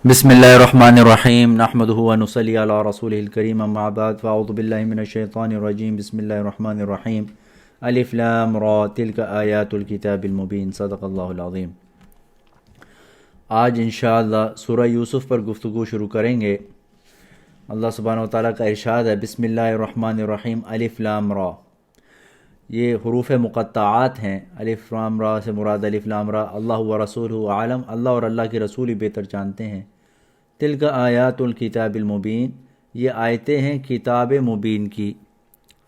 بسم اللہ الرحمن الرحیم نحمدہ و نصلی علی رسولہ الکریم اما بعد فاعوذ باللہ من الشیطان الرجیم بسم اللہ الرحمن الرحیم الف لام را تلک آیات الکتاب المبین صدق اللہ العظیم۔ آج انشاءاللہ سورہ یوسف پر گفتگو شروع کریں گے۔ اللہ سبحانہ و تعالیٰ کا ارشاد ہے بسم اللہ الرحمن الرحیم الف لام را، یہ حروف مقطعات ہیں۔ الف لام را سے مراد الف لام را اللہ و رسولہ عالم، اللہ اور اللہ کے رسول ہی بہتر جانتے ہیں۔ تلک آیات الکتاب المبین، یہ آیتیں ہیں کتاب مبین کی۔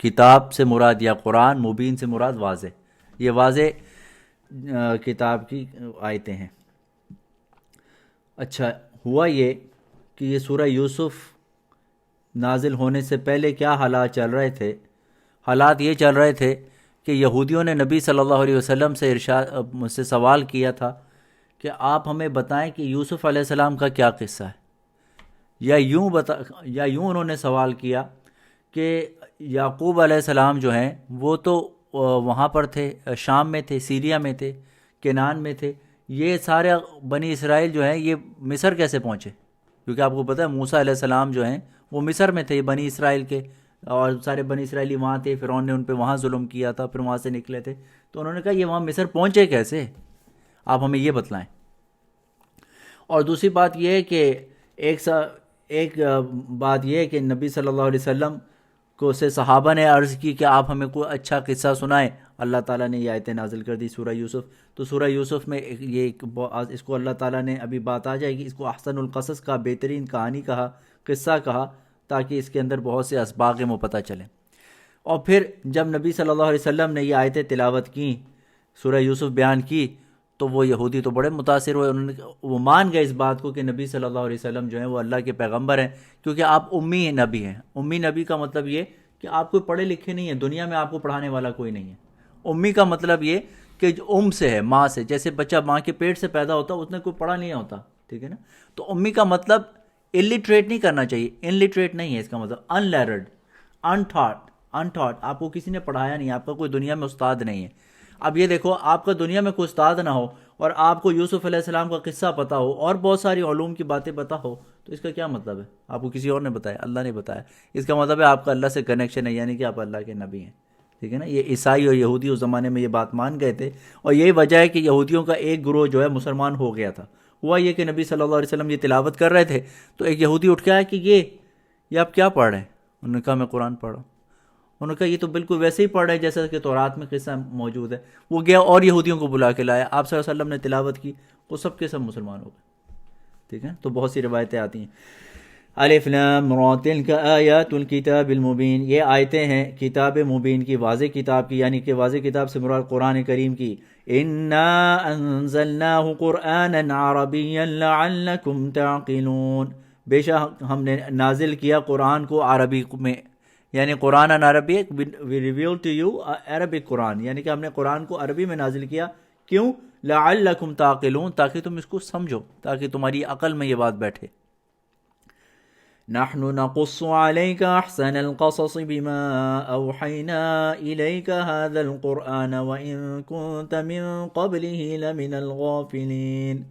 کتاب سے مراد یا قرآن، مبین سے مراد واضح، یہ واضح کتاب کی آیتیں ہیں۔ اچھا، ہوا یہ کہ یہ سورہ یوسف نازل ہونے سے پہلے کیا حالات چل رہے تھے؟ حالات یہ چل رہے تھے کہ یہودیوں نے نبی صلی اللہ علیہ وسلم سے سے سوال کیا تھا کہ آپ ہمیں بتائیں کہ یوسف علیہ السلام کا کیا قصہ ہے، یا یوں انہوں نے سوال کیا کہ یعقوب علیہ السلام جو ہیں وہ تو وہاں پر تھے، شام میں تھے، سیریا میں تھے، کنعان میں تھے، یہ سارے بنی اسرائیل جو ہیں یہ مصر کیسے پہنچے؟ کیونکہ آپ کو پتہ ہے موسیٰ علیہ السلام جو ہیں وہ مصر میں تھے بنی اسرائیل کے، اور سارے بنی اسرائیلی وہاں تھے، فرعون نے ان پہ وہاں ظلم کیا تھا، پھر وہاں سے نکلے تھے، تو انہوں نے کہا یہ وہاں مصر پہنچے کیسے، آپ ہمیں یہ بتلائیں۔ اور دوسری بات یہ ہے کہ ایک بات یہ ہے کہ نبی صلی اللہ علیہ وسلم کو سے صحابہ نے عرض کی کہ آپ ہمیں کوئی اچھا قصہ سنائیں۔ اللہ تعالیٰ نے یہ آیتیں نازل کر دی سورہ یوسف۔ تو سورہ یوسف میں اس کو اللہ تعالیٰ نے، ابھی بات آ جائے گی، اس کو احسن القصص کا، بہترین کہانی کہا، قصہ کہا، تاکہ اس کے اندر بہت سے اسباق میں پتہ چلیں۔ اور پھر جب نبی صلی اللہ علیہ وسلم نے یہ آیتیں تلاوت کیں، سورہ یوسف بیان کی، تو وہ یہودی تو بڑے متاثر ہوئے، وہ مان گئے اس بات کو کہ نبی صلی اللہ علیہ وسلم جو ہیں وہ اللہ کے پیغمبر ہیں، کیونکہ آپ امی نبی ہیں۔ امی نبی کا مطلب یہ کہ آپ کوئی پڑھے لکھے نہیں ہیں، دنیا میں آپ کو پڑھانے والا کوئی نہیں ہے۔ امی کا مطلب یہ کہ جو سے ہے، ماں سے، جیسے بچہ ماں کے پیٹ سے پیدا ہوتا ہے اس نے کوئی پڑھا نہیں ہوتا، ٹھیک ہے نا؟ تو امی کا مطلب الٹریٹ نہیں کرنا چاہیے، انلٹریٹ نہیں ہے اس کا مطلب، ان لرنڈ، انٹاٹ، آپ کو کسی نے پڑھایا نہیں، آپ کا کوئی دنیا میں استاد نہیں ہے۔ اب یہ دیکھو، آپ کا دنیا میں کوئی استاد نہ ہو اور آپ کو یوسف علیہ السلام کا قصہ پتہ ہو اور بہت ساری علوم کی باتیں پتہ ہو، تو اس کا کیا مطلب ہے؟ آپ کو کسی اور نے بتایا، اللہ نے بتایا، اس کا مطلب ہے آپ کا اللہ سے کنیکشن ہے، یعنی کہ آپ اللہ کے نبی ہیں، ٹھیک ہے نا؟ یہ عیسائی اور یہودی اس زمانے میں یہ بات مان گئے تھے، اور یہی وجہ ہے کہ یہودیوں کا ایک گروہ جو ہے مسلمان ہو گیا تھا۔ ہوا یہ کہ نبی صلی اللہ علیہ وسلم یہ تلاوت کر رہے تھے، تو ایک یہودی اٹھ کے آیا کہ یہ آپ کیا پڑھ رہے ہیں؟ انہوں نے کہا میں قرآن پڑھ رہا ہوں۔ انہوں نے کہا یہ تو بالکل ویسے ہی پڑھ رہے ہیں جیسا کہ تورات میں قصہ موجود ہے۔ وہ گیا اور یہودیوں کو بلا کے لایا، آپ صلی اللہ علیہ وسلم نے تلاوت کی، وہ سب کے سب مسلمان ہو گئے، ٹھیک ہے؟ تو بہت سی روایتیں آتی ہیں۔ الف لام را تلک آیات الکتاب المبین، یہ آیتیں ہیں کتاب مبین کی، واضح کتاب کی، یعنی کہ واضح کتاب سے مراد قرآن کریم کی۔ انا انزلناہ قرآنا عربیا لعلکم تعقلون، بے شک ہم نے نازل کیا قرآن کو عربی میں، یعنی قرآن عربی، وی ریویل ٹو یو عربک قرآن، یعنی کہ ہم نے قرآن کو عربی میں نازل کیا۔ کیوں؟ لعلکم تعقلون، تاکہ تم اس کو سمجھو، تاکہ تمہاری عقل میں یہ بات بیٹھے۔ نحن نقص عليك احسن القصص بما اوحينا اليك هذا القرآن وان كنت من قبله لمن الغافلين۔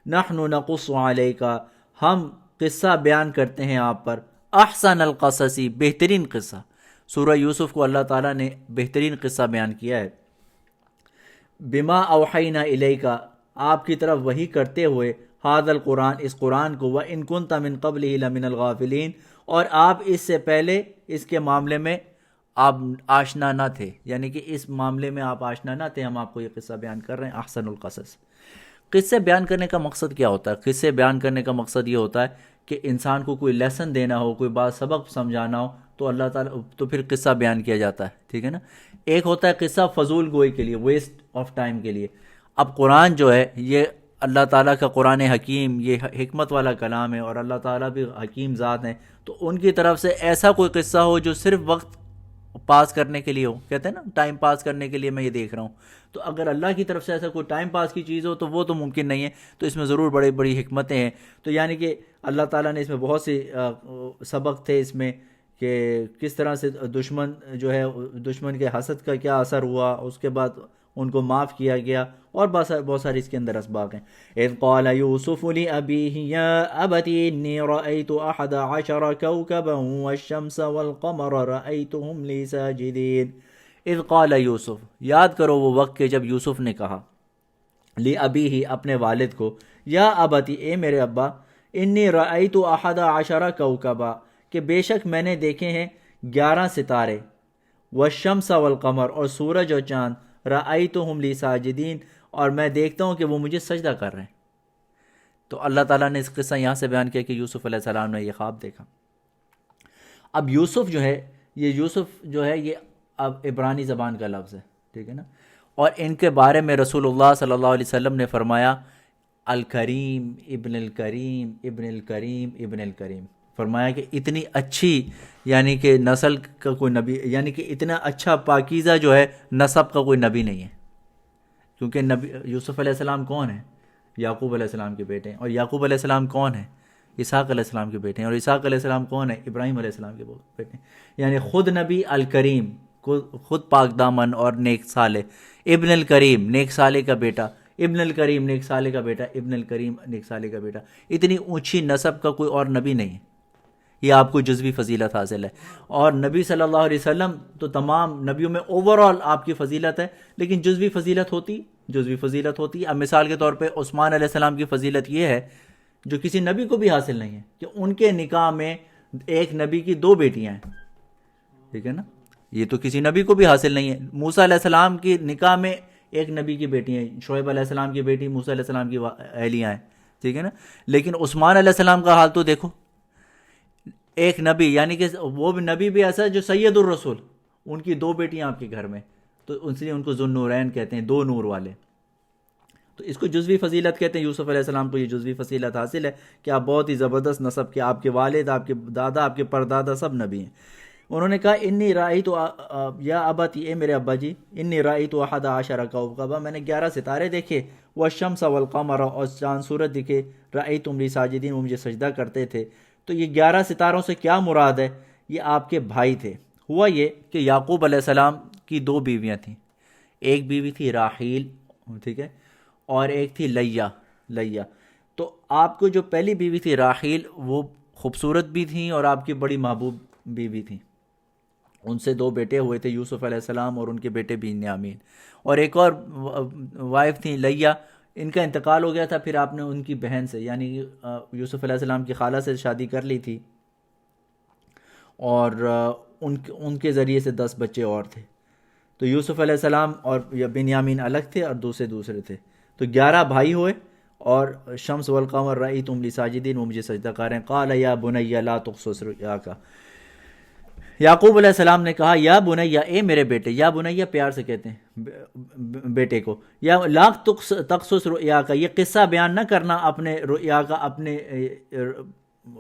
نحن نقص عليك، ہم قصہ بیان کرتے ہیں آپ پر، احسن القصص، بہترین قصہ۔ سورہ یوسف کو اللہ تعالیٰ نے بہترین قصہ بیان کیا ہے۔ بما اوحینا الیک، آپ کی طرف وحی کرتے ہوئے، ھذا القرآن، اس قرآن کو، وَإِن كُنْتَ مِن قَبْلِهِ لَمِنَ الْغَافِلِينَ، اور آپ اس سے پہلے اس کے معاملے میں آپ آشنا نہ تھے، یعنی کہ اس معاملے میں آپ آشنا نہ تھے، ہم آپ کو یہ قصہ بیان کر رہے ہیں۔ احسن القصص، قصے بیان کرنے کا مقصد کیا ہوتا ہے؟ قصے بیان کرنے کا مقصد یہ ہوتا ہے کہ انسان کو کوئی لیسن دینا ہو، کوئی بات سبق سمجھانا ہو، تو اللہ تعالیٰ تو پھر قصہ بیان کیا جاتا ہے، ٹھیک ہے نا؟ ایک ہوتا ہے قصہ فضول گوئی کے لیے، ویسٹ آف ٹائم کے لیے۔ اب قرآن جو ہے یہ اللہ تعالیٰ کا قرآن حکیم، یہ حکمت والا کلام ہے، اور اللہ تعالیٰ بھی حکیم ذات ہیں، تو ان کی طرف سے ایسا کوئی قصہ ہو جو صرف وقت پاس کرنے کے لیے ہو، کہتے ہیں نا ٹائم پاس کرنے کے لیے میں یہ دیکھ رہا ہوں، تو اگر اللہ کی طرف سے ایسا کوئی ٹائم پاس کی چیز ہو تو وہ تو ممکن نہیں ہے، تو اس میں ضرور بڑی بڑی حکمتیں ہیں۔ تو یعنی کہ اللہ تعالیٰ نے اس میں بہت سی سبق تھے اس میں، کہ کس طرح سے دشمن جو ہے، دشمن کے حسد کا کیا اثر ہوا، اس کے بعد ان کو معاف کیا گیا، اور بہت ساری اس کے اندر اسباق ہیں۔ اذ قال یوسف لأبیہ یا ابت انی رأیت 11 کوکبا والشمس والقمر رأیتهم لی ساجدین۔ اذ قال یوسف، یاد کرو وہ وقت کہ جب یوسف نے کہا لأبیہ اپنے والد کو، یا ابتی اے میرے ابا، انی رأیت 11 کوکبا کہ بے شک میں نے دیکھے ہیں 11 ستارے، والشمس والقمر اور سورج اور چاند، رأیتہم لی ساجدین اور میں دیکھتا ہوں کہ وہ مجھے سجدہ کر رہے ہیں۔ تو اللہ تعالیٰ نے اس قصہ یہاں سے بیان کیا کہ یوسف علیہ السلام نے یہ خواب دیکھا۔ اب یوسف جو ہے یہ اب عبرانی زبان کا لفظ ہے، ٹھیک ہے نا، اور ان کے بارے میں رسول اللہ صلی اللہ علیہ وسلم نے فرمایا الکریم ابن الکریم ابن الکریم ابن الکریم، فرمایا کہ اتنی اچھی یعنی کہ نسل کا کوئی نبی، یعنی کہ اتنا اچھا پاکیزہ جو ہے نسب کا کوئی نبی نہیں ہے، کیونکہ نبی یوسف علیہ السلام کون ہیں؟ یعقوب علیہ السلام کے بیٹے ہیں، اور یعقوب علیہ السلام کون ہیں؟ اسحاق علیہ السلام کے بیٹے ہیں، اور اسحاق علیہ السلام کون ہیں؟ ابراہیم علیہ السلام کے بیٹے ہیں، یعنی خود نبی الکریم، خود پاک دامن اور نیک صالح، ابن الکریم نیک صالح کا بیٹا، ابن الکریم نیک صالح کا بیٹا، ابن الکریم نیک صالح کا بیٹا، اتنی اونچی نسب کا کوئی اور نبی نہیں ہے، یہ آپ کو جزوی فضیلت حاصل ہے۔ اور نبی صلی اللہ علیہ وسلم تو تمام نبیوں میں اوورال آپ کی فضیلت ہے، لیکن جزوی فضیلت ہوتی۔ اب مثال کے طور پہ عثمان علیہ السلام کی فضیلت یہ ہے جو کسی نبی کو بھی حاصل نہیں ہے، کہ ان کے نکاح میں ایک نبی کی 2 بیٹیاں ہیں، ٹھیک ہے نا، یہ تو کسی نبی کو بھی حاصل نہیں ہے۔ موسیٰ علیہ السلام کی نکاح میں ایک نبی کی بیٹی ہیں، شعیب علیہ السلام کی بیٹی موسیٰ علیہ السلام کی اہلیہ ہیں، ٹھیک ہے نا، لیکن عثمان علیہ السلام کا حال تو دیکھو، ایک نبی، یعنی کہ وہ بھی نبی بھی ایسا ہے جو سید الرسول، ان کی 2 بیٹیاں آپ کے گھر میں، تو اس لیے ان کو ذو النورین کہتے ہیں، 2 نور والے، تو اس کو جزوی فضیلت کہتے ہیں۔ یوسف علیہ السلام کو یہ جزوی فضیلت حاصل ہے کہ آپ بہت ہی زبردست نسب کے، آپ کے والد، آپ کے دادا، آپ کے پردادا سب نبی ہیں۔ انہوں نے کہا انی رأیت یا ابتی اے میرے ابا جی، انی رأیت 11 کوکبا میں نے 11 ستارے دیکھے، والشمس والقمر اور چاند سورج دیکھے، رأیتم لی ساجدین وہ مجھے سجدہ کرتے تھے۔ تو یہ 11 ستاروں سے کیا مراد ہے؟ یہ آپ کے بھائی تھے۔ ہوا یہ کہ یعقوب علیہ السلام کی 2 بیویاں تھیں، ایک بیوی تھی راحیل، ٹھیک ہے، اور ایک تھی لیا۔ تو آپ کو جو پہلی بیوی تھی راحیل، وہ خوبصورت بھی تھیں اور آپ کی بڑی محبوب بیوی تھیں، ان سے 2 بیٹے ہوئے تھے، یوسف علیہ السلام اور ان کے بیٹے بنیامین، اور ایک اور وائف تھیں لیا، ان کا انتقال ہو گیا تھا، پھر آپ نے ان کی بہن سے یعنی یوسف علیہ السلام کی خالہ سے شادی کر لی تھی، اور ان کے ذریعے سے 10 بچے اور تھے۔ تو یوسف علیہ السلام اور بنیامین الگ تھے اور دوسرے تھے، تو 11 بھائی ہوئے، اور شمس والقمر رأیتم لی ساجدین وہ مجھے سجدہ کر رہے ہیں۔ قال یا بنی لا تقصص رؤیاک، یعقوب علیہ السلام نے کہا یا بنیا اے میرے بیٹے، یا بنیا پیار سے کہتے ہیں بیٹے کو، یا لا تقصص رؤیا کا، یہ قصہ بیان نہ کرنا اپنے رؤیا کا،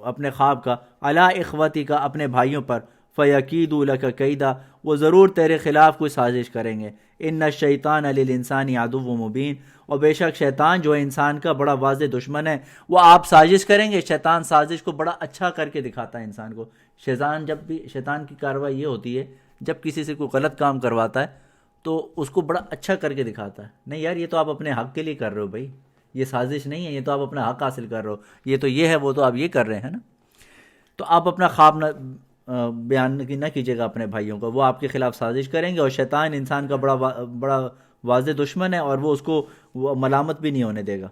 اپنے خواب کا، علی اخوتی کا، اپنے بھائیوں پر، فیکیدوا لک کیدا وہ ضرور تیرے خلاف کوئی سازش کریں گے، ان الشیطان للانسان عدو مبین اور بے شک شیطان جو ہے انسان کا بڑا واضح دشمن ہے، وہ آپ سازش کریں گے، شیطان سازش کو بڑا اچھا کر کے دکھاتا ہے انسان کو۔ شیطان کی کارروائی یہ ہوتی ہے جب کسی سے کوئی غلط کام کرواتا ہے تو اس کو بڑا اچھا کر کے دکھاتا ہے، نہیں یار یہ تو آپ اپنے حق کے لیے کر رہے ہو بھائی، یہ سازش نہیں ہے، یہ تو آپ اپنا حق حاصل کر رہے ہو، یہ تو یہ ہے، وہ تو آپ یہ کر رہے ہیں نا۔ تو آپ اپنا خواب بیان نہ کیجیے گا اپنے بھائیوں کو، وہ آپ کے خلاف سازش کریں گے، اور شیطان انسان کا بڑا واضح دشمن ہے، اور وہ اس کو ملامت بھی نہیں ہونے دے گا۔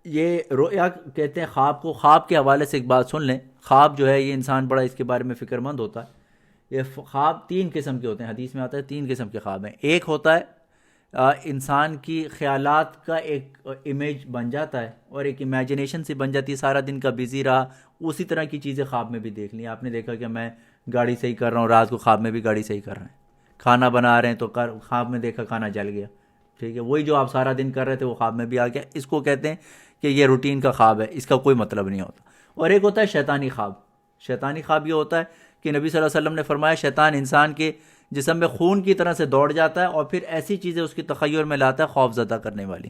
یہ رؤیا کہتے ہیں خواب کو۔ خواب کے حوالے سے ایک بات سن لیں، خواب جو ہے یہ انسان بڑا اس کے بارے میں فکر مند ہوتا ہے۔ یہ خواب 3 قسم کے ہوتے ہیں، حدیث میں آتا ہے 3 قسم کے خواب ہیں۔ ایک ہوتا ہے انسان کی خیالات کا ایک امیج بن جاتا ہے، اور ایک امیجنیشن سی بن جاتی ہے، سارا دن کا بیزی رہا، اسی طرح کی چیزیں خواب میں بھی دیکھ لیں۔ آپ نے دیکھا کہ میں گاڑی صحیح کر رہا ہوں، رات کو خواب میں بھی گاڑی صحیح کر رہے ہیں، کھانا بنا رہے ہیں تو خواب میں دیکھا کھانا جل گیا، ٹھیک ہے، وہی جو آپ سارا دن کر رہے تھے وہ خواب میں بھی آ گیا۔ اس کو کہتے ہیں کہ یہ روٹین کا خواب ہے، اس کا کوئی مطلب نہیں ہوتا۔ اور ایک ہوتا ہے شیطانی خواب۔ شیطانی خواب یہ ہوتا ہے کہ نبی صلی اللہ علیہ وسلم نے فرمایا شیطان انسان کے جسم میں خون کی طرح سے دوڑ جاتا ہے، اور پھر ایسی چیزیں اس کی تخیل میں لاتا ہے خوف زدہ کرنے والی،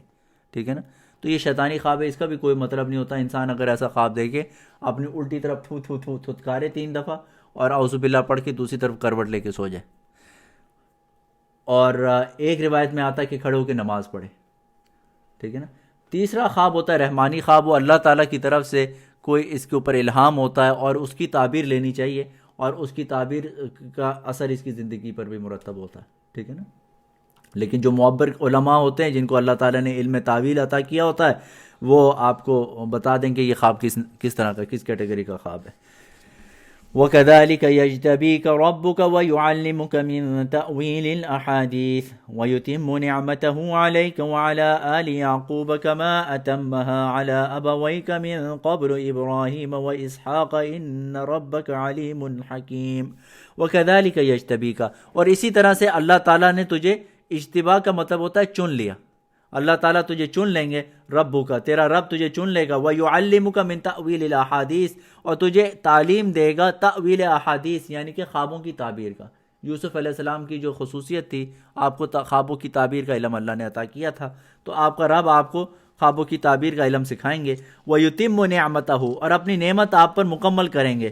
ٹھیک ہے نا۔ تو یہ شیطانی خواب ہے، اس کا بھی کوئی مطلب نہیں ہوتا۔ انسان اگر ایسا خواب دیکھے، اپنی الٹی طرف تھو تھو تھو تھتکارے 3 دفعہ، اور اعوذ باللہ پڑھ کے دوسری طرف کروٹ لے کے سو جائے۔ اور ایک روایت میں آتا ہے کہ کھڑے ہو کے نماز پڑھے، ٹھیک ہے نا۔ تیسرا خواب ہوتا ہے رحمانی خواب، وہ اللہ تعالیٰ کی طرف سے کوئی اس کے اوپر الہام ہوتا ہے اور اس کی تعبیر لینی چاہیے، اور اس کی تعبیر کا اثر اس کی زندگی پر بھی مرتب ہوتا ہے، ٹھیک ہے نا۔ لیکن جو معبر علماء ہوتے ہیں جن کو اللہ تعالیٰ نے علم تعویل عطا کیا ہوتا ہے، وہ آپ کو بتا دیں کہ یہ خواب کس طرح کا، کس کیٹیگری کا خواب ہے۔ وَكَذَلِكَ يَجْتَبِيكَ رَبُّكَ وَيُعَلِّمُكَ مِن تَأْوِيلِ الْأَحَادِيثِ وَيُتِمُّ نِعْمَتَهُ عَلَيْكَ وَعَلَى آلِ يَعْقُوبَ كَمَا أَتَمَّهَا عَلَى أَبَوَيْكَ مِن قَبْلُ إِبْرَاهِيمَ وَإِسْحَاقَ إِنَّ رَبَّكَ عَلِيمٌ حَكِيمٌ۔ وَكَذَلِكَ يَجْتَبِيكَ، اور اسی طرح سے اللہ تعالیٰ نے تجھے، اجتباء کا مطلب ہوتا ہے چن لیا، اللہ تعالیٰ تجھے چن لیں گے، ربو کا تیرا رب تجھے چن لے گا، وَيُعَلِّمُكَ مِن تَأْوِيلِ الْأَحَادِيثِ، اور تجھے تعلیم دے گا تأویل احادیث یعنی کہ خوابوں کی تعبیر کا۔ یوسف علیہ السلام کی جو خصوصیت تھی، آپ کو خوابوں کی تعبیر کا علم اللہ نے عطا کیا تھا، تو آپ کا رب آپ کو خوابوں کی تعبیر کا علم سکھائیں گے۔ وَيُتِمُّ نِعْمَتَهُ، اور اپنی نعمت آپ پر مکمل کریں گے،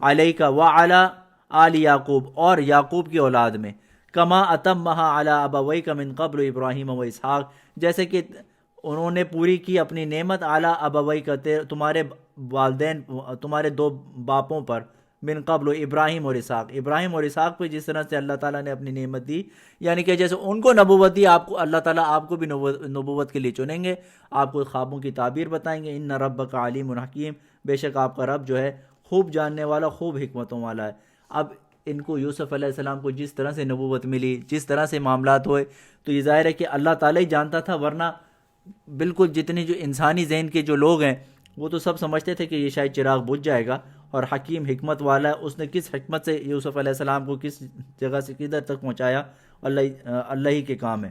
عَلَيْكَ وَعَلَىٰ آلِ یعقوب، اور یعقوب کی اولاد میں، کما اتمہا علی ابویک من قبل ابراہیم و اسحاق، جیسے کہ انہوں نے پوری کی اپنی نعمت اعلیٰ ابویک، تمہارے والدین، تمہارے دو باپوں پر، من قبل ابراہیم اور اسحاق، ابراہیم اور اسحاق پہ جس طرح سے اللہ تعالیٰ نے اپنی نعمت دی، یعنی کہ جیسے ان کو نبوت دی، آپ کو اللہ تعالیٰ آپ کو بھی نبوت کے لیے چنیں گے، آپ کو خوابوں کی تعبیر بتائیں گے۔ ان ربک علیم حکیم، بے شک آپ کا رب جو ہے خوب جاننے والا، خوب حکمتوں والا ہے۔ اب ان کو یوسف علیہ السلام کو جس طرح سے نبوت ملی، جس طرح سے معاملات ہوئے، تو یہ ظاہر ہے کہ اللہ تعالیٰ ہی جانتا تھا، ورنہ بالکل جتنے جو انسانی ذہن کے جو لوگ ہیں وہ تو سب سمجھتے تھے کہ یہ شاید چراغ بجھ جائے گا، اور حکیم حکمت والا ہے، اس نے کس حکمت سے یوسف علیہ السلام کو کس جگہ سے کدھر تک پہنچایا، اللہ ہی کے کام ہے۔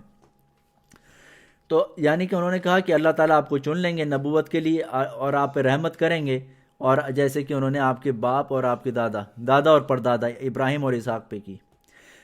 تو یعنی کہ انہوں نے کہا کہ اللہ تعالیٰ آپ کو چن لیں گے نبوت کے لیے اور آپ پہ رحمت کریں گے، اور جیسے کہ انہوں نے آپ کے باپ اور آپ کے دادا اور پردادا ابراہیم اور اسحاق پہ کی۔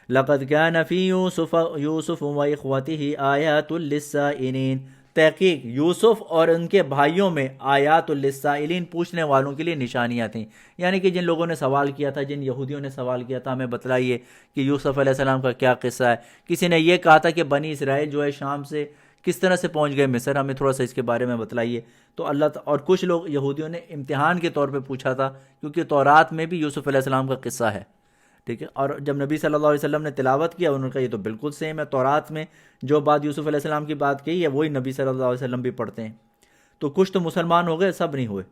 لَقَدْ كَانَ فِي يُوسُفُ وَإِخْوَتِهِ آيَاتٌ لِلسَّائِلِينَ، تحقیق یوسف اور ان کے بھائیوں میں آیات للسائلین، پوچھنے والوں کے لیے نشانیاں تھیں، یعنی کہ جن لوگوں نے سوال کیا تھا، جن یہودیوں نے سوال کیا تھا، ہمیں بتلائیے کہ یوسف علیہ السلام کا کیا قصہ ہے۔ کسی نے یہ کہا تھا کہ بنی اسرائیل جو ہے شام سے کس طرح سے پہنچ گئے مصر، ہمیں تھوڑا سا اس کے بارے میں بتلائیے۔ تو اور کچھ لوگ یہودیوں نے امتحان کے طور پہ پوچھا تھا، کیونکہ تورات میں بھی یوسف علیہ السلام کا قصہ ہے، ٹھیک ہے۔ اور جب نبی صلی اللہ علیہ وسلم نے تلاوت کیا، انہوں نے کہا یہ تو بالکل سیم ہے، تورات میں جو بات یوسف علیہ السلام کی بات کہی ہے وہی نبی صلی اللہ علیہ وسلم بھی پڑھتے ہیں۔ تو کچھ تو مسلمان ہو گئے، سب نہیں ہوئے۔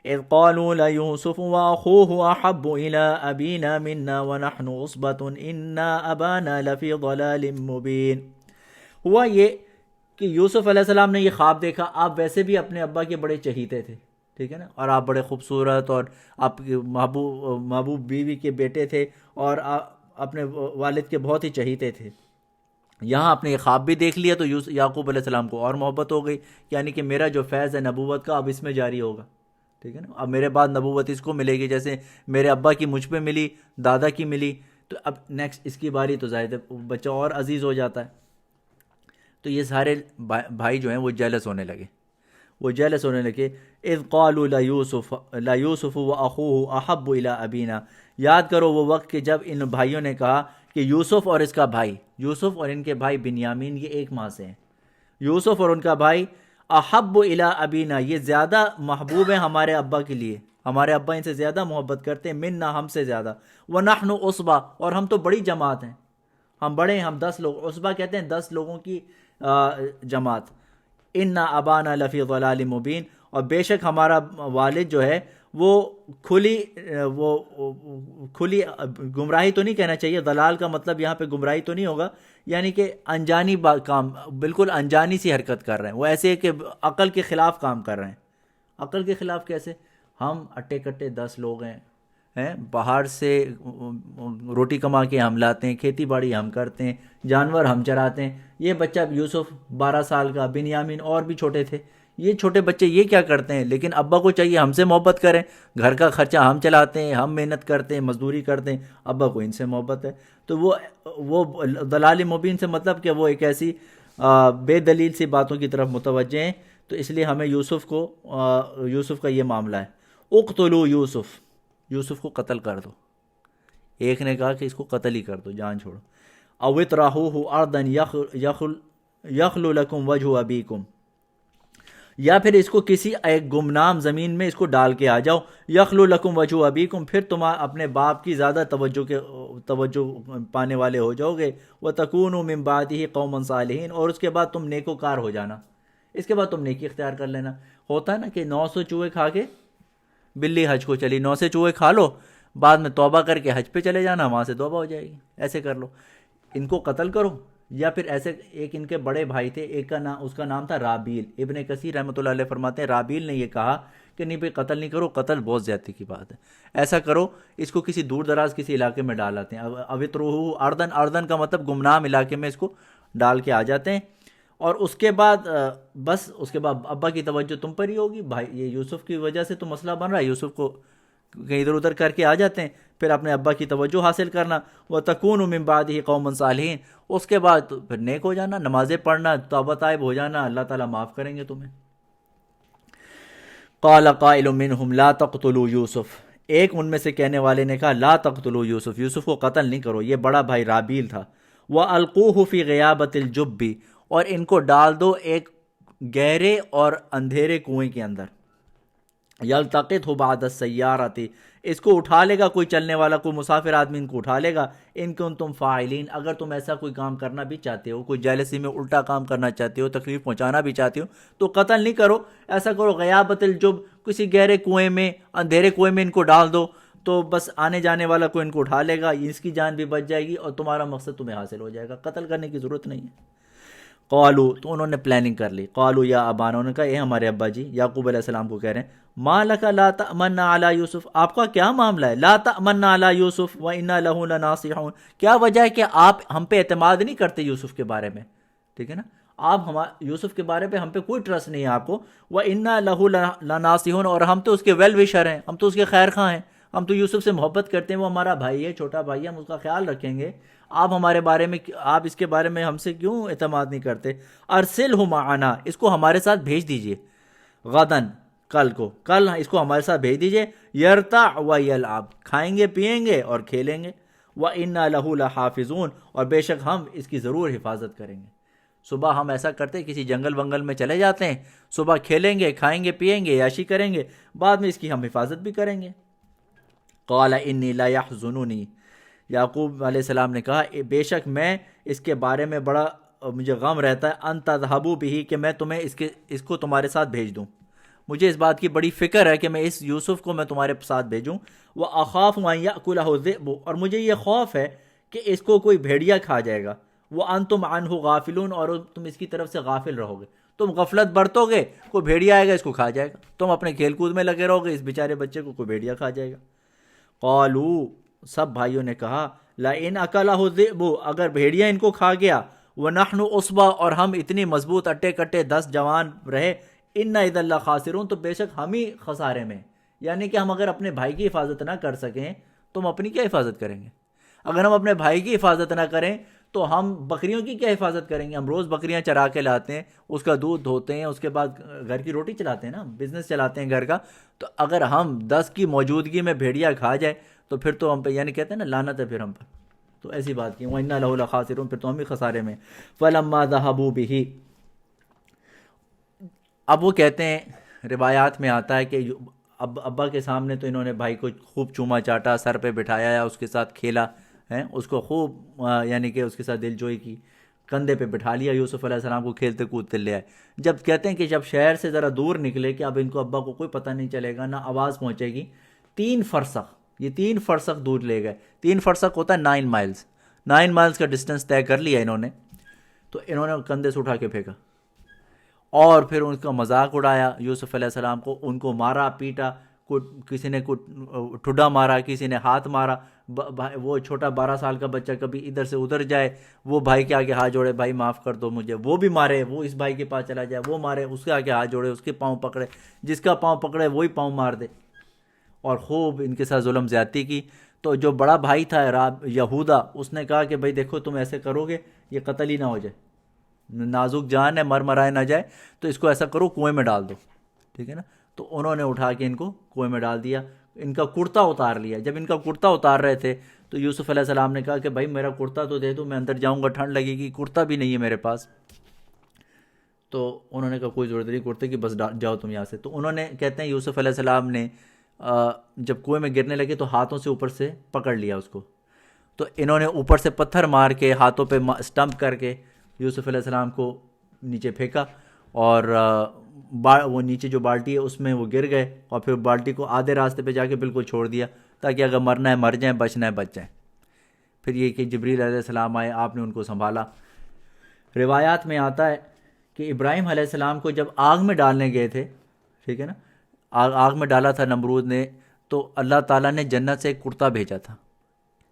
اذ قالوا ليوسف واخوه احب الى ابينا منا ونحن عصبة ان ابانا لفي ضلال مبين۔ ہوا یہ کہ یوسف علیہ السلام نے یہ خواب دیکھا، آپ ویسے بھی اپنے ابا کے بڑے چہیتے تھے، ٹھیک ہے نا، اور آپ بڑے خوبصورت اور آپ کے محبوب بیوی کے بیٹے تھے، اور اپنے والد کے بہت ہی چہیتے تھے۔ یہاں آپ نے یہ خواب بھی دیکھ لیا تو یعقوب علیہ السلام کو اور محبت ہو گئی، یعنی کہ میرا جو فیض ہے نبوت کا اب اس میں جاری ہوگا، ٹھیک ہے نا، اب میرے بعد نبوت اس کو ملے گی، جیسے میرے ابا کی مجھ پہ ملی، دادا کی ملی، تو اب نیکسٹ اس کی باری، تو ظاہر ہے بچہ اور عزیز ہو جاتا ہے۔ تو یہ سارے بھائی جو ہیں وہ جیلس ہونے لگے، اذ قالوا ليوسف واخوه احب الى ابينا، یاد کرو وہ وقت کہ جب ان بھائیوں نے کہا کہ یوسف اور اس کا بھائی، یوسف اور ان کے بھائی بنیامین، یہ ایک ماں سے ہیں، یوسف اور ان کا بھائی احب الى ابینا، یہ زیادہ محبوب ہیں ہمارے ابا کے لیے، ہمارے ابا ان سے زیادہ محبت کرتے ہیں، منا، ہم سے زیادہ، ونحن عصبہ، اور ہم تو بڑی جماعت ہیں، ہم بڑے ہیں، ہم 10 لوگ، عصبہ کہتے ہیں 10 لوگوں کی جماعت۔ ان ابانا لفی ضلال مبین، اور بے شک ہمارا والد جو ہے وہ کھلی گمراہی تو نہیں کہنا چاہیے، ضلال کا مطلب یہاں پہ گمراہی تو نہیں ہوگا، یعنی کہ انجانی کام، بالکل انجانی سی حرکت کر رہے ہیں، وہ ایسے کہ عقل کے خلاف کام کر رہے ہیں۔ عقل کے خلاف کیسے؟ ہم اٹے کٹے 10 لوگ ہیں، باہر سے روٹی کما کے ہم لاتے ہیں، کھیتی باڑی ہم کرتے ہیں، جانور ہم چراتے ہیں، یہ بچہ یوسف 12 سال کا، بنیامین اور بھی چھوٹے تھے، یہ چھوٹے بچے یہ کیا کرتے ہیں؟ لیکن ابا کو چاہیے ہم سے محبت کریں، گھر کا خرچہ ہم چلاتے ہیں، ہم محنت کرتے ہیں، مزدوری کرتے ہیں، ابا کو ان سے محبت ہے۔ تو وہ ضلال مبین سے مطلب کہ وہ ایک ایسی بے دلیل سی باتوں کی طرف متوجہ ہیں، تو اس لیے ہمیں یوسف کا یہ معاملہ ہے۔ اقتلوا یوسف کو قتل کر دو، ایک نے کہا کہ اس کو قتل ہی کر دو، جان چھوڑو۔ او اطرحوہ ارضا یخل لکم وجہ ابیکم، یا پھر اس کو کسی ایک گمنام زمین میں اس کو ڈال کے آ جاؤ، یخلو لکم وجہ ابیکم، پھر تم اپنے باپ کی زیادہ توجہ پانے والے ہو جاؤ گے، وتکونوا من بعدہ قوما صالحین، اور اس کے بعد تم نیکوکار ہو جانا، اس کے بعد تم نیکی اختیار کر لینا۔ ہوتا ہے نا کہ 900 چوہے کھا کے بلی حج کو چلی، 900 چوہے کھا لو، بعد میں توبہ کر کے حج پہ چلے جانا، وہاں سے توبہ ہو جائے گی، ایسے کر لو۔ ان کو قتل کرو، یا پھر ایسے ایک ان کے بڑے بھائی تھے، ایک کا نام، اس کا نام تھا رابیل۔ ابن کثیر رحمۃ اللہ علیہ فرماتے ہیں رابیل نے یہ کہا کہ نہیں بھائی قتل نہیں کرو، قتل بہت زیادتی کی بات ہے، ایسا کرو اس کو کسی دور دراز کسی علاقے میں ڈال آتے ہیں، اوتروہ اردن، اردن کا مطلب گمنام علاقے میں اس کو ڈال کے آ جاتے ہیں، اور اس کے بعد بس اس کے بعد ابا کی توجہ تم پر ہی ہوگی، بھائی یہ یوسف کی وجہ سے تو مسئلہ بن رہا ہے، یوسف کو کہیں ادھر ادھر کر کے آ جاتے ہیں، پھر اپنے ابا کی توجہ حاصل کرنا، وَتَكُونُوا مِن بَعْدِهِ قَوْمًا صَالِحِينَ، اس کے بعد پھر نیک ہو جانا، نمازیں پڑھنا، توبہ طائب ہو جانا، اللہ تعالیٰ معاف کریں گے تمہیں۔ قَالَ قَائِلٌ مِّنْهُمْ لَا تَقْتُلُوا يُوسُف، ایک ان میں سے کہنے والے نے کہا لا تقتلوا یوسف، یوسف کو قتل نہیں کرو، یہ بڑا بھائی رابیل تھا، وَأَلْقُوهُ فِي غِيَابَةِ الْجُبِّ، اور ان کو ڈال دو ایک گہرے اور اندھیرے کنویں کے اندر، یلتقطہ بعد السیارۃ، اس کو اٹھا لے گا کوئی چلنے والا، کوئی مسافر آدمی ان کو اٹھا لے گا، ان کنتم فاعلین، اگر تم ایسا کوئی کام کرنا بھی چاہتے ہو، کوئی جیلسی میں الٹا کام کرنا چاہتے ہو، تکلیف پہنچانا بھی چاہتے ہو، تو قتل نہیں کرو، ایسا کرو غیابت الجب، کسی گہرے کنویں میں، اندھیرے کنویں میں ان کو ڈال دو، تو بس آنے جانے والا کوئی ان کو اٹھا لے گا، اس کی جان بھی بچ جائے گی اور تمہارا مقصد تمہیں حاصل ہو جائے گا، قتل کرنے کی ضرورت نہیں ہے۔ قالو، تو انہوں نے پلاننگ کر لی، قالو یا ابانا، انہوں نے کہا اے ہمارے ابا جی، یعقوب علیہ السلام کو کہہ رہے ہیں، ما لک لا تأمنا علی یوسف، آپ کا کیا معاملہ ہے، لا تأمنا علی یوسف وإنا لہ لناصحون، کیا وجہ ہے کہ آپ ہم پہ اعتماد نہیں کرتے یوسف کے بارے میں، ٹھیک ہے نا، آپ یوسف کے بارے پہ ہم پہ کوئی ٹرسٹ نہیں ہے آپ کو، وإنا لہ لناصحون، اور ہم تو اس کے ویل وشر ہیں، ہم تو اس کے خیر خواہ ہیں، ہم تو یوسف سے محبت کرتے ہیں، وہ ہمارا بھائی ہے، چھوٹا بھائی ہے، ہم اس کا خیال رکھیں گے، آپ ہمارے بارے میں، آپ اس کے بارے میں ہم سے کیوں اعتماد نہیں کرتے، ارسلہ معنا، اس کو ہمارے ساتھ بھیج دیجئے، غدن، کل کو، کل اس کو ہمارے ساتھ بھیج دیجئے، یرتع ویلعب، کھائیں گے پیئیں گے اور کھیلیں گے، وإنا لہ لحافظون، اور بے شک ہم اس کی ضرور حفاظت کریں گے۔ صبح ہم ایسا کرتے ہیں، کسی جنگل ونگل میں چلے جاتے ہیں، صبح کھیلیں گے، کھائیں گے پیئیں گے، عیاشی کریں گے، بعد میں اس کی ہم حفاظت بھی کریں گے۔ قال انی لا یحزننی، یعقوب علیہ السلام نے کہا بے شک میں اس کے بارے میں بڑا مجھے غم رہتا ہے، ان تذهبوا به، کہ میں تمہیں اس کو تمہارے ساتھ بھیج دوں، مجھے اس بات کی بڑی فکر ہے کہ میں اس یوسف کو میں تمہارے ساتھ بھیجوں، وَأَخَافُ أَن يَأْكُلَهُ الذِّئْبُ، اور مجھے یہ خوف ہے کہ اس کو کوئی بھیڑیا کھا جائے گا، وَأَنْتُمْ عَنْهُ غَافِلُونَ، اور تم اس کی طرف سے غافل رہو گے، تم غفلت برتو گے، کوئی بھیڑیا آئے گا اس کو کھا جائے گا، تم اپنے کھیل کود میں لگے رہو گے، اس بیچارے بچے کو کوئی بھیڑیا کھا جائے گا۔ قالوا، سب بھائیوں نے کہا، لئن اکلہ الذئب، اگر بھیڑیا ان کو کھا گیا، ونحن عصبہ، اور ہم اتنی مضبوط اٹے کٹے 10 جوان رہے، انا اذا لخاسرون، تو بے شک ہم ہی خسارے میں، یعنی کہ ہم اگر اپنے بھائی کی حفاظت نہ کر سکیں تو ہم اپنی کیا حفاظت کریں گے، اگر ہم اپنے بھائی کی حفاظت نہ کریں تو ہم بکریوں کی کیا حفاظت کریں گے، ہم روز بکریاں چرا کے لاتے ہیں، اس کا دودھ دھوتے ہیں، اس کے بعد گھر کی روٹی چلاتے ہیں نا، بزنس چلاتے ہیں گھر کا، تو اگر ہم 10 کی موجودگی میں بھیڑیا کھا جائے تو پھر تو ہم پہ، یعنی کہتے ہیں نا لعنت ہے پھر ہم پر، تو ایسی بات کی، وَإِنَّا لَهُ لَخَاسِرُونَ، پھر تو ہم ہی خسارے میں۔ فَلَمَّا ذَهَبُوا بِهِ، اب وہ کہتے ہیں، روایات میں آتا ہے کہ ابا کے سامنے تو انہوں نے بھائی کو خوب چوما چاٹا، سر پہ بٹھایا یا اس کے ساتھ کھیلا ہے، اس کو خوب یعنی کہ اس کے ساتھ دل جوئی کی، کندھے پہ بٹھا لیا، یوسف علیہ السلام کو کھیلتے کودتے لے آئے۔ جب کہتے ہیں کہ جب شہر سے ذرا دور نکلے کہ اب ان کو ابا کو کوئی پتہ نہیں چلے گا، نہ آواز پہنچے گی، 3 فرسخ، یہ 3 فرسخ دور لے گئے، 3 فرسخ ہوتا ہے 9 مائلز، 9 مائلز کا ڈسٹنس طے کر لیا انہوں نے، تو انہوں نے کندھے سے اٹھا کے پھینکا، اور پھر ان کا مذاق اڑایا یوسف علیہ السلام کو، ان کو مارا پیٹا، کسی نے ٹھڈا مارا، کسی نے ہاتھ مارا، وہ چھوٹا 12 سال کا بچہ کبھی ادھر سے ادھر جائے، وہ بھائی کے آگے ہاتھ جوڑے، بھائی معاف کر دو مجھے، وہ بھی مارے، وہ اس بھائی کے پاس چلا جائے، وہ مارے، اس کے آگے ہاتھ جوڑے، اس کے پاؤں پکڑے، جس کا پاؤں پکڑے وہی پاؤں مار دے، اور خوب ان کے ساتھ ظلم زیادتی کی۔ تو جو بڑا بھائی تھا یہودا، اس نے کہا کہ بھائی دیکھو تم ایسے کرو گے یہ قتل ہی نہ ہو جائے، نازک جان ہے، مرائے نہ جائے، تو اس کو ایسا کرو کنویں میں ڈال دو، ٹھیک ہے نا، تو انہوں نے اٹھا کے ان کو کنویں میں ڈال دیا۔ ان کا کرتا اتار لیا. جب ان کا کرتا اتار رہے تھے تو یوسف علیہ السلام نے کہا کہ بھائی میرا کرتا تو دے دو, میں اندر جاؤں گا ٹھنڈ لگے گی, کرتا بھی نہیں ہے میرے پاس. تو انہوں نے کہا کوئی ضرورت نہیں کرتے کی, بس جاؤ تم یہاں سے. تو انہوں نے, کہتے ہیں یوسف علیہ السلام نے جب کنویں میں گرنے لگے تو ہاتھوں سے اوپر سے پکڑ لیا اس کو. تو انہوں نے اوپر سے پتھر مار کے ہاتھوں پہ اسٹمپ کر کے یوسف علیہ السلام کو نیچے پھینکا, اور وہ نیچے جو بالٹی ہے اس میں وہ گر گئے, اور پھر بالٹی کو آدھے راستے پہ جا کے بالکل چھوڑ دیا تاکہ اگر مرنا ہے مر جائیں, بچنا ہے بچ جائیں. پھر یہ کہ جبریل علیہ السلام آئے, آپ نے ان کو سنبھالا. روایات میں آتا ہے کہ ابراہیم علیہ السلام کو جب آگ میں ڈالنے گئے تھے, ٹھیک ہے نا, آگ میں ڈالا تھا نمرود نے, تو اللہ تعالیٰ نے جنت سے ایک کرتا بھیجا تھا,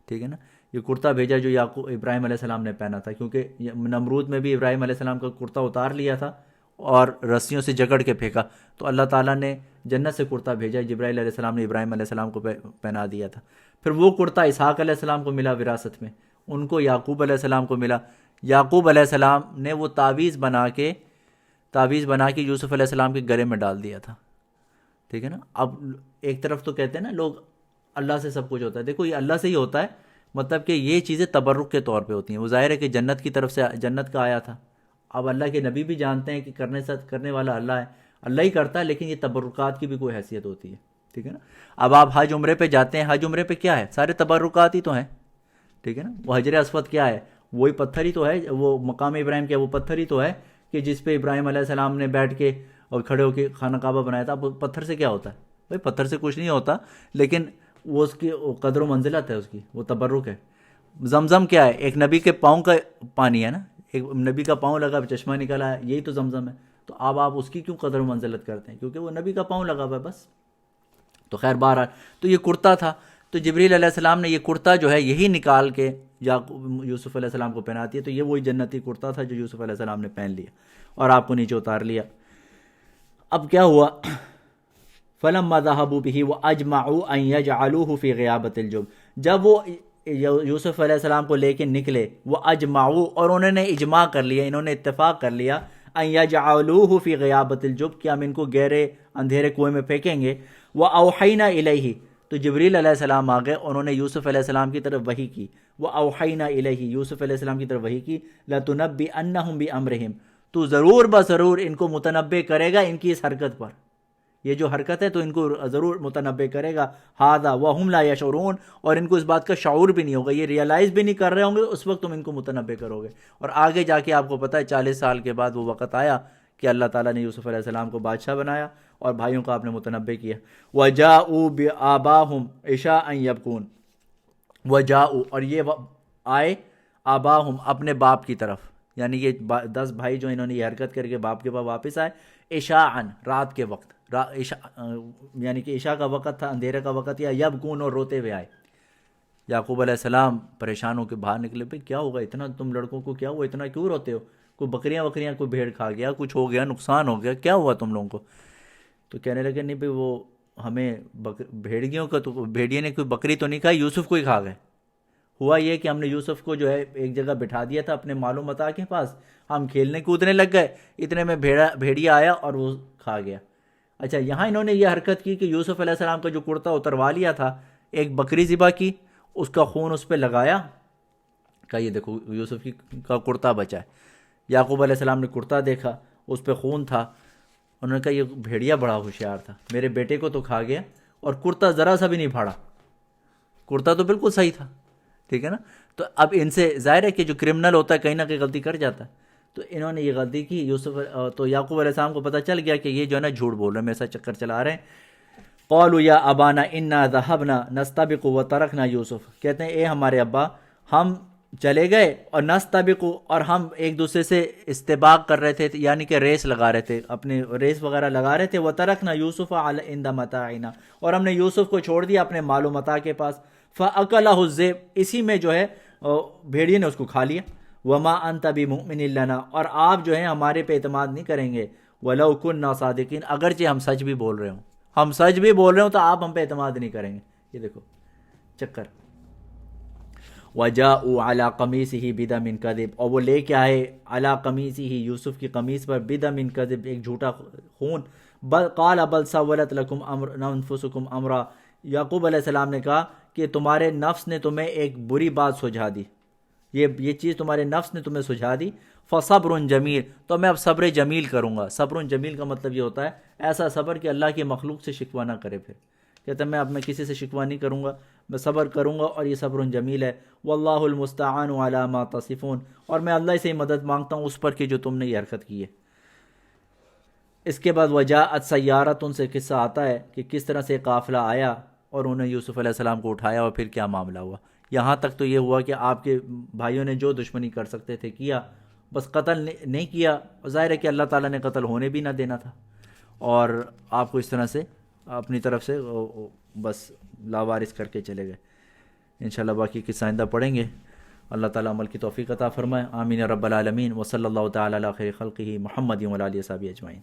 ٹھیک ہے نا. یہ کرتا بھیجا جو ابراہیم علیہ السلام نے پہنا تھا, کیونکہ نمرود میں بھی ابراہیم علیہ السلام کا کرتا اتار لیا تھا اور رسیوں سے جکڑ کے پھینکا, تو اللہ تعالیٰ نے جنت سے کرتا بھیجا, جبرائیل علیہ السلام نے ابراہیم علیہ السلام کو پہنا دیا تھا. پھر وہ کرتا اسحاق علیہ السلام کو ملا وراثت میں, ان کو یعقوب علیہ السلام کو ملا. یعقوب علیہ السلام نے وہ تعویذ بنا کے یوسف علیہ السلام کے گلے میں ڈال دیا تھا, ٹھیک ہے نا. اب ایک طرف تو کہتے ہیں نا لوگ اللہ سے سب کچھ ہوتا ہے, دیکھو یہ اللہ سے ہی ہوتا ہے, مطلب کہ یہ چیزیں تبرک کے طور پہ ہوتی ہیں. وہ ظاہر ہے کہ جنت کی طرف سے, جنت کا آیا تھا. اب اللہ کے نبی بھی جانتے ہیں کہ کرنے والا اللہ ہے, اللہ ہی کرتا ہے, لیکن یہ تبرکات کی بھی کوئی حیثیت ہوتی ہے, ٹھیک ہے نا. اب آپ حج عمرے پہ جاتے ہیں, حج عمرے پہ کیا ہے, سارے تبرکات ہی تو ہیں, ٹھیک ہے نا. وہ حجر اسود کیا ہے, وہی پتھر ہی تو ہے, وہ مقام ابراہیم کیا, وہ پتھر ہی تو ہے کہ جس پہ ابراہیم علیہ السلام نے بیٹھ کے اور کھڑے ہو کے خانہ کعبہ بنایا تھا. اب پتھر سے کیا ہوتا ہے بھائی, پتھر سے کچھ نہیں ہوتا, لیکن وہ اس کی قدر و منزلت ہے, اس کی وہ تبرک ہے. زمزم کیا ہے, ایک نبی کے پاؤں کا پانی ہے نا, ایک نبی کا پاؤں لگا چشمہ نکلا ہے, یہی تو زمزم ہے. تو اب آپ اس کی کیوں قدر و منزلت کرتے ہیں, کیونکہ وہ نبی کا پاؤں لگا ہوا ہے بس. تو خیر بہرحال تو یہ کرتا تھا, تو جبریل علیہ السلام نے یہ کرتا جو ہے یہی نکال کے یوسف علیہ السلام کو پہناتی ہے. تو یہ وہی جنتی کرتا تھا جو یوسف علیہ السلام نے پہن لیا اور آپ کو نیچے اتار لیا. اب کیا ہوا, فَلَمَّا ذَهَبُوا بِهِ وَأَجْمَعُوا أَن يَجْعَلُوهُ فِي غِيَابَةِ الْجُبِّ, جب وہ یوسف علیہ السلام کو لے کے نکلے, وَأَجْمَعُوا, اور انہوں نے اجماع کر لیا, انہوں نے اتفاق کر لیا, أَن يَجْعَلُوهُ فِي غِيَابَةِ الْجُبِّ, کہ ہم ان کو گہرے اندھیرے کنویں میں پھینکیں گے. وَأَوْحَيْنَا إِلَيْهِ, تو جبریل علیہ السلام آ گئے, انہوں نے یوسف علیہ السلام کی طرف وحی کی. وَأَوْحَيْنَا إِلَيْهِ, یوسف علیہ السلام کی طرف وحی کی, لَتُنَبِّئَنَّهُم بِأَمْرِهِمْ, تو ضرور بضرور ان کو متنبع کرے گا ان کی اس حرکت پر, یہ جو حرکت ہے تو ان کو ضرور متنبع کرے گا. ہاذا وہم لا یشعرون, اور ان کو اس بات کا شعور بھی نہیں ہوگا, یہ ریئلائز بھی نہیں کر رہے ہوں گے, اس وقت تم ان کو متنبع کرو گے. اور آگے جا کے آپ کو پتہ ہے 40 سال کے بعد وہ وقت آیا کہ اللہ تعالیٰ نے یوسف علیہ السلام کو بادشاہ بنایا اور بھائیوں کو آپ نے متنبع کیا. وَجَاءُوا بِآبَاهُمْ عِشَاءً يَبْكُونَ, وَجَاءُوا, اور یہ آئے, آباہم, اپنے باپ کی طرف, یعنی یہ 10 بھائی جو انہوں نے یہ حرکت کر کے باپ کے پاس واپس آئے, عشاءً, رات کے وقت, یعنی کہ عشاء کا وقت تھا, اندھیرے کا وقت, یا یبکون, اور روتے ہوئے آئے. یعقوب علیہ السلام پریشان ہو کے باہر نکلے, بھئی کیا ہوگا, اتنا تم لڑکوں کو کیا ہوا, اتنا کیوں روتے ہو, کوئی بکریاں کوئی بھیڑ کھا گیا, کچھ ہو گیا, نقصان ہو گیا, کیا ہوا تم لوگوں کو. تو کہنے لگے نہیں بھئی وہ ہمیں بھیڑیوں کا, تو بھیڑیے نے کوئی بکری تو نہیں کھائی, یوسف کو ہی کھا گئے. ہوا یہ کہ ہم نے یوسف کو جو ہے ایک جگہ بٹھا دیا تھا اپنے مال و متاع کے پاس, ہم کھیلنے کودنے لگ گئے, اتنے میں بھیڑیا آیا اور وہ کھا گیا. اچھا, یہاں انہوں نے یہ حرکت کی کہ یوسف علیہ السلام کا جو کرتا اتروا لیا تھا, ایک بکری ذبح کی, اس کا خون اس پہ لگایا, کہ یہ دیکھو یوسف کا کرتا بچا ہے. یعقوب علیہ السلام نے کرتا دیکھا, اس پہ خون تھا, انہوں نے کہا یہ بھیڑیا بڑا ہوشیار تھا, میرے بیٹے کو تو کھا گیا, اور کرتا ذرا سا بھی نہیں پھاڑا, کرتا تو بالکل صحیح تھا, ٹھیک ہے نا. تو اب ان سے ظاہر ہے کہ جو کرمنل ہوتا ہے کہیں نہ کہیں غلطی کر جاتا ہے, تو انہوں نے یہ غلطی کی. تو یعقوب علیہ السلام کو پتہ چل گیا کہ یہ جو ہے نا جھوٹ بول رہے ہیں, میرے ساتھ چکر چلا رہے ہیں. قالوا یا ابانا انا ذهبنا نستبق وترکنا یوسف, کہتے ہیں اے ہمارے ابا, ہم چلے گئے اور نستبق, اور ہم ایک دوسرے سے استباق کر رہے تھے, یعنی کہ ریس لگا رہے تھے, اپنے ریس وغیرہ لگا رہے تھے. وترکنا یوسف عند متاعنا, اور ہم نے یوسف کو چھوڑ دیا اپنے مال و متاع کے پاس. فاکلہ الذئب, اسی میں جو ہے بھیڑیے نے اس کو کھا لیا. وما انت بمؤمن لنا, اور آپ جو ہیں ہمارے پہ اعتماد نہیں کریں گے. ولو كنا صادقین, اگرچہ ہم سچ بھی بول رہے ہوں, ہم سچ بھی بول رہے ہوں تو آپ ہم پہ اعتماد نہیں کریں گے. یہ دیکھو چکر. وجاءوا علی قمیصہ بدم کذب, اور وہ لے کے آئے علی قمیصہ, یوسف کی قمیص پر, بدم کذب, ایک جھوٹا خون. قال بل سولت لکم انفسکم امرا, یعقوب علیہ السلام نے کہا کہ تمہارے نفس نے تمہیں ایک بری بات سجھا دی، یہ چیز تمہارے نفس نے تمہیں سجھا دی، فصبر جمیل، تو میں اب صبر جمیل کروں گا۔ صبر جمیل کا مطلب یہ ہوتا ہے ایسا صبر کہ اللہ کی مخلوق سے شکوہ نہ کرے۔ پھر کہتے ہیں میں کسی سے شکوہ نہیں کروں گا، میں صبر کروں گا، اور یہ صبر جمیل ہے۔ واللہ المستعان علی ما تصفون، اور میں اللہ سے ہی مدد مانگتا ہوں اس پر کہ جو تم نے یہ حرکت کی ہے۔ اس کے بعد وجاءت سیارۃ، ان سے قصہ آتا ہے کہ کس طرح سے قافلہ آیا اور انہوں نے یوسف علیہ السلام کو اٹھایا اور پھر کیا معاملہ ہوا۔ یہاں تک تو یہ ہوا کہ آپ کے بھائیوں نے جو دشمنی کر سکتے تھے کیا، بس قتل نہیں کیا، ظاہر ہے کہ اللہ تعالیٰ نے قتل ہونے بھی نہ دینا تھا، اور آپ کو اس طرح سے اپنی طرف سے بس لاوارث کر کے چلے گئے۔ انشاءاللہ باقی قصہ آئندہ پڑھیں گے۔ اللہ تعالیٰ عمل کی توفیق عطا فرمائے، آمین رب العالمین، وصلی اللہ تعالیٰ علی خیر خلقہ محمد و علی اصحابہ اجمعین۔